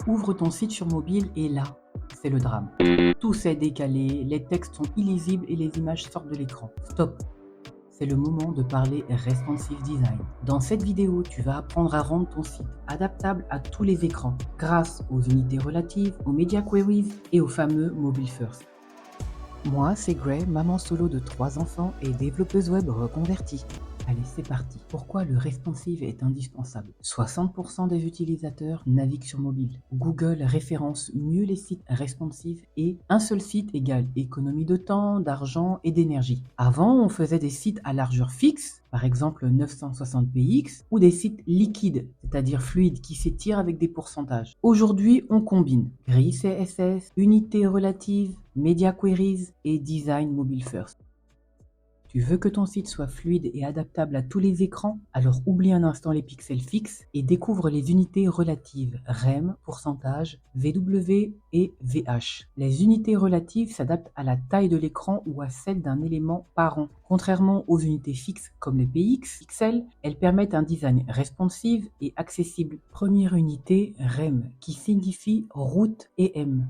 ouvres ton site sur mobile et là, c'est le drame. Tout s'est décalé, les textes sont illisibles et les images sortent de l'écran. Stop! C'est le moment de parler responsive design. Dans cette vidéo, tu vas apprendre à rendre ton site adaptable à tous les écrans grâce aux unités relatives, aux media queries et aux fameux mobile first. Moi, c'est Gray, maman solo de 3 enfants et développeuse web reconvertie. Allez, c'est parti. Pourquoi le responsive est indispensable? 60% des utilisateurs naviguent sur mobile. Google référence mieux les sites responsives et un seul site égale économie de temps, d'argent et d'énergie. Avant, on faisait des sites à largeur fixe, par exemple 960px, ou des sites liquides, c'est-à-dire fluides, qui s'étirent avec des pourcentages. Aujourd'hui, on combine grille CSS, unités relatives, media queries et design mobile first. Tu veux que ton site soit fluide et adaptable à tous les écrans? Alors oublie un instant les pixels fixes et découvre les unités relatives rem, pourcentage, VW et VH. Les unités relatives s'adaptent à la taille de l'écran ou à celle d'un élément parent. Contrairement aux unités fixes comme les PX, pixels, elles permettent un design responsive et accessible. Première unité, rem, qui signifie route et M.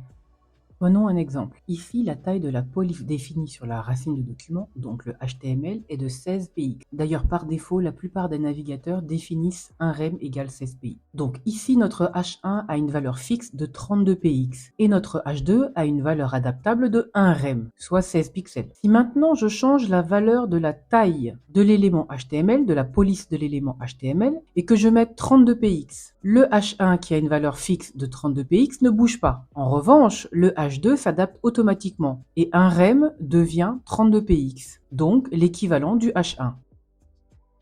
Prenons un exemple. Ici, la taille de la police définie sur la racine du document, donc le HTML, est de 16 px. D'ailleurs, par défaut, la plupart des navigateurs définissent un rem égale 16 px. Donc ici, notre H1 a une valeur fixe de 32 px et notre H2 a une valeur adaptable de 1 rem, soit 16 pixels. Si maintenant je change la valeur de la taille de l'élément HTML, de la police de l'élément HTML, et que je mette 32 px, le H1 qui a une valeur fixe de 32 px ne bouge pas. En revanche, le H2 s'adapte automatiquement et un rem devient 32 px, donc l'équivalent du H1.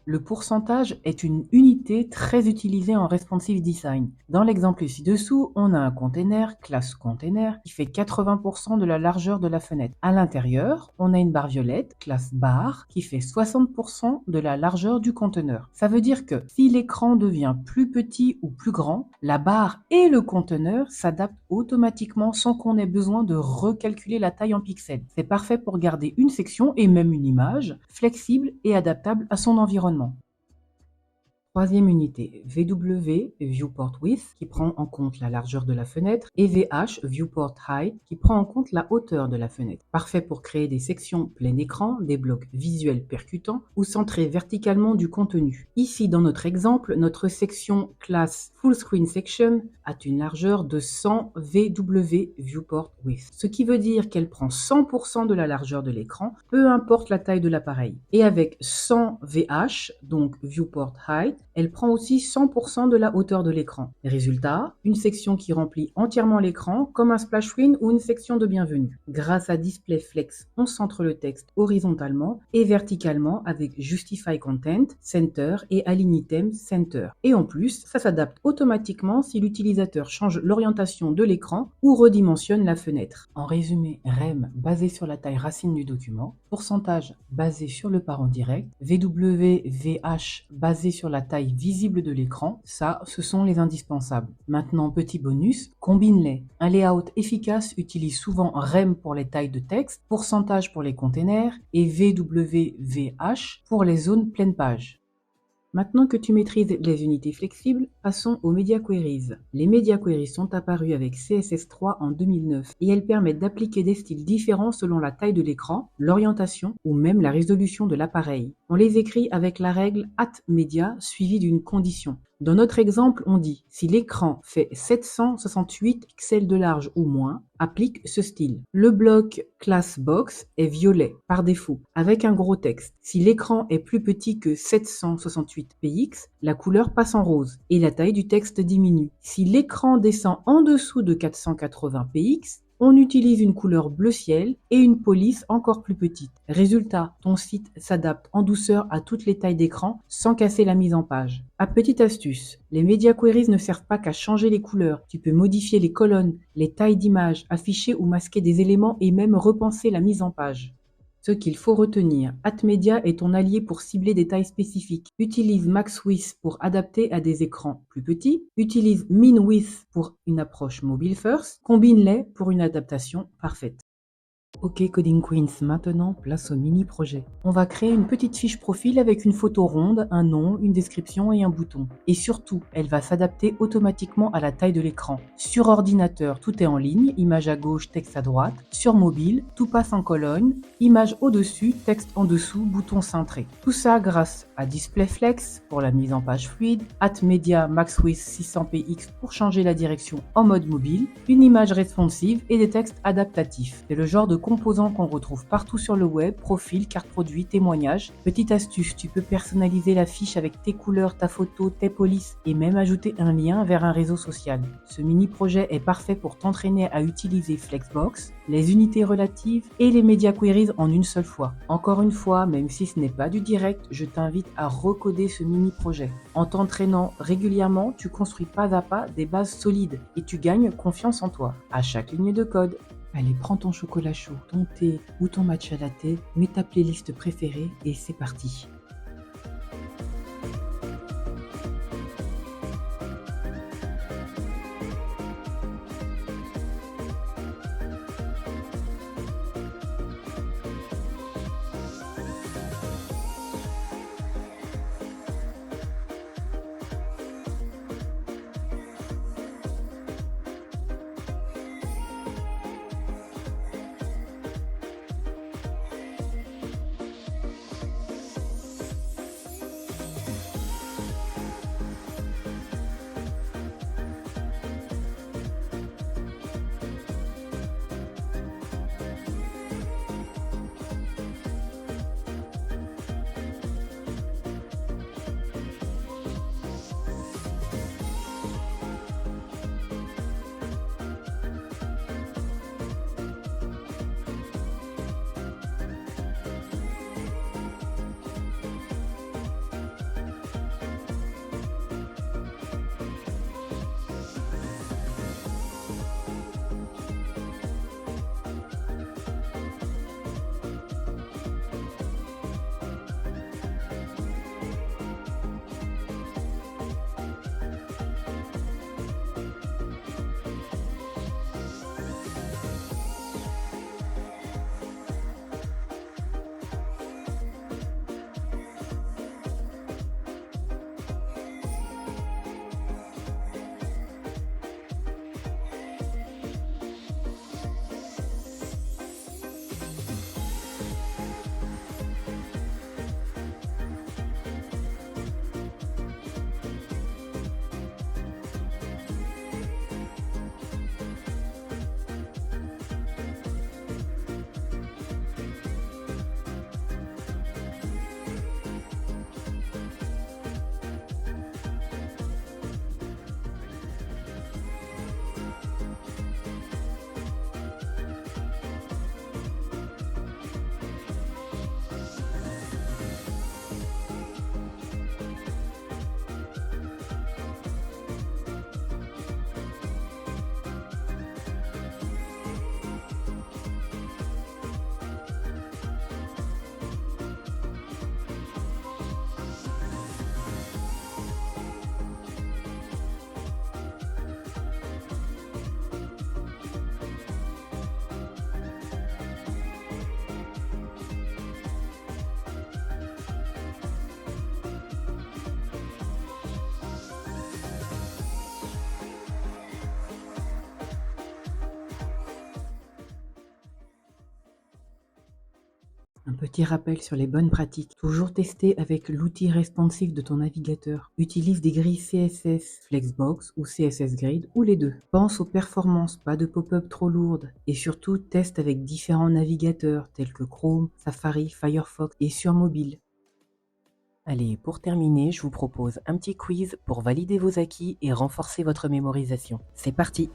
Le pourcentage est une unité très utilisée en responsive design. Dans l'exemple ci-dessous, on a un container, classe container, qui fait 80% de la largeur de la fenêtre. À l'intérieur, on a une barre violette, classe bar, qui fait 60% de la largeur du conteneur. Ça veut dire que si l'écran devient plus petit ou plus grand, la barre et le conteneur s'adaptent automatiquement sans qu'on ait besoin de recalculer la taille en pixels. C'est parfait pour garder une section et même une image flexible et adaptable à son environnement. Troisième unité, VW, Viewport Width, qui prend en compte la largeur de la fenêtre, et VH, Viewport Height, qui prend en compte la hauteur de la fenêtre. Parfait pour créer des sections plein écran, des blocs visuels percutants ou centrer verticalement du contenu. Ici, dans notre exemple, notre section classe Full Screen Section a une largeur de 100 VW, Viewport Width, ce qui veut dire qu'elle prend 100% de la largeur de l'écran, peu importe la taille de l'appareil. Et avec 100 VH, donc Viewport Height, elle prend aussi 100% de la hauteur de l'écran. Résultat, une section qui remplit entièrement l'écran, comme un splash screen ou une section de bienvenue. Grâce à Display Flex, on centre le texte horizontalement et verticalement avec Justify Content, Center et Align Item, Center. Et en plus, ça s'adapte automatiquement si l'utilisateur change l'orientation de l'écran ou redimensionne la fenêtre. En résumé, rem basé sur la taille racine du document, pourcentage basé sur le parent direct, VW, VH basé sur la taille visible de l'écran, ça, ce sont les indispensables. Maintenant, petit bonus, combine-les. Un layout efficace utilise souvent rem pour les tailles de texte, pourcentage pour les containers et VW/VH pour les zones pleine page. Maintenant que tu maîtrises les unités flexibles, passons aux media queries. Les media queries sont apparues avec CSS3 en 2009 et elles permettent d'appliquer des styles différents selon la taille de l'écran, l'orientation ou même la résolution de l'appareil. On les écrit avec la règle @media suivie d'une condition. Dans notre exemple, on dit « Si l'écran fait 768 pixels de large ou moins, applique ce style ». Le bloc class box est violet par défaut, avec un gros texte. Si l'écran est plus petit que 768 px, la couleur passe en rose et la taille du texte diminue. Si l'écran descend en dessous de 480 px, on utilise une couleur bleu ciel et une police encore plus petite. Résultat, ton site s'adapte en douceur à toutes les tailles d'écran sans casser la mise en page. Petite astuce, les media queries ne servent pas qu'à changer les couleurs. Tu peux modifier les colonnes, les tailles d'images, afficher ou masquer des éléments et même repenser la mise en page. Ce qu'il faut retenir, @media est ton allié pour cibler des tailles spécifiques. Utilise max width pour adapter à des écrans plus petits. Utilise min width pour une approche mobile first. Combine-les pour une adaptation parfaite. Ok Coding Queens, maintenant place au mini-projet. On va créer une petite fiche profil avec une photo ronde, un nom, une description et un bouton. Et surtout, elle va s'adapter automatiquement à la taille de l'écran. Sur ordinateur, tout est en ligne, image à gauche, texte à droite. Sur mobile, tout passe en colonne, image au-dessus, texte en dessous, bouton cintré. Tout ça grâce à DisplayFlex pour la mise en page fluide, AtMedia MaxWidth 600px pour changer la direction en mode mobile, une image responsive et des textes adaptatifs. C'est le genre de composants qu'on retrouve partout sur le web, profil, carte produit, témoignages. Petite astuce, tu peux personnaliser la fiche avec tes couleurs, ta photo, tes polices et même ajouter un lien vers un réseau social. Ce mini-projet est parfait pour t'entraîner à utiliser Flexbox, les unités relatives et les media queries en une seule fois. Encore une fois, même si ce n'est pas du direct, je t'invite à recoder ce mini-projet. En t'entraînant régulièrement, tu construis pas à pas des bases solides et tu gagnes confiance en toi à chaque ligne de code. Allez, prends ton chocolat chaud, ton thé ou ton matcha latte, mets ta playlist préférée et c'est parti. Un petit rappel sur les bonnes pratiques. Toujours tester avec l'outil responsive de ton navigateur. Utilise des grilles CSS Flexbox ou CSS Grid ou les deux. Pense aux performances, pas de pop-up trop lourdes. Et surtout, teste avec différents navigateurs tels que Chrome, Safari, Firefox et sur mobile. Allez, pour terminer, je vous propose un petit quiz pour valider vos acquis et renforcer votre mémorisation. C'est parti!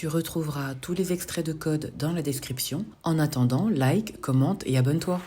Tu retrouveras tous les extraits de code dans la description. En attendant, like, commente et abonne-toi.